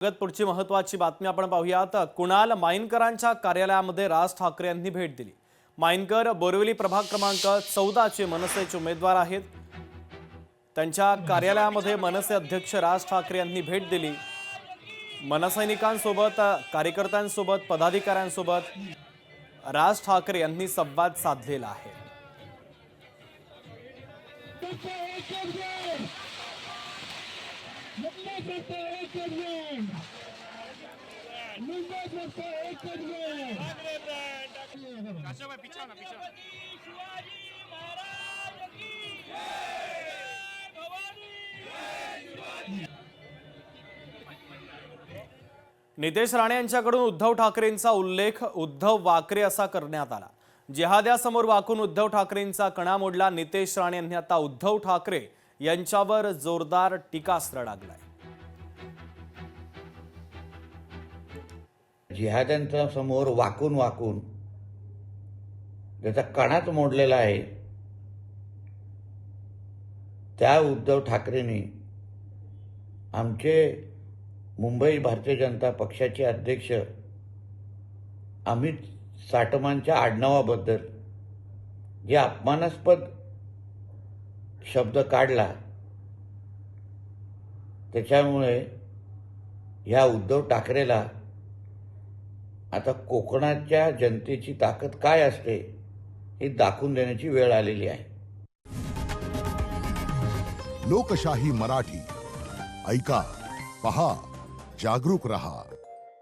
पुढची महत्त्वाची बातमी आपण पाहूयात। कुणाल माईनकरांच्या कार्यालयामध्ये राज ठाकरे यांनी भेट दिली। माईनकर बोरिवली प्रभाग क्रमांक 14 चे मनसेचे उमेदवार आहेत। त्यांच्या कार्यालयामध्ये मनसे अध्यक्ष राज ठाकरे यांनी भेट दिली। मनसैनिकांसोबत, कार्यकर्त्यांसोबत, पदाधिकाऱ्यांसोबत राज ठाकरे यांनी संवाद साधलेला आहे। नितेश राणे यांच्याकडून उद्धव ठाकरेंचा उल्लेख उद्धव वाकरे असा करण्यात आला। जिहाद्यासमोर वाकून उद्धव ठाकरेंचा कणा मोडला। नितेश राणे यांनी आता उद्धव ठाकरे यांच्यावर जोरदार टीकास्त्र डागलाय। जिहाद्यांच्या समोर वाकून वाकून ज्याचा कणाच मोडलेला आहे त्या उद्धव ठाकरेंनी आमचे मुंबई भारतीय जनता पक्षाचे अध्यक्ष अमित साटमांच्या आडनावाबद्दल जे अपमानास्पद शब्द काढला, त्याच्यामुळे ह्या उद्धव ठाकरेला आता कोकणाच्या जनतेची ताकद काय असते हे दाखवून देण्याची वेळ आलेली आहे। लोकशाही मराठी ऐका, पहा, जागरूक रहा।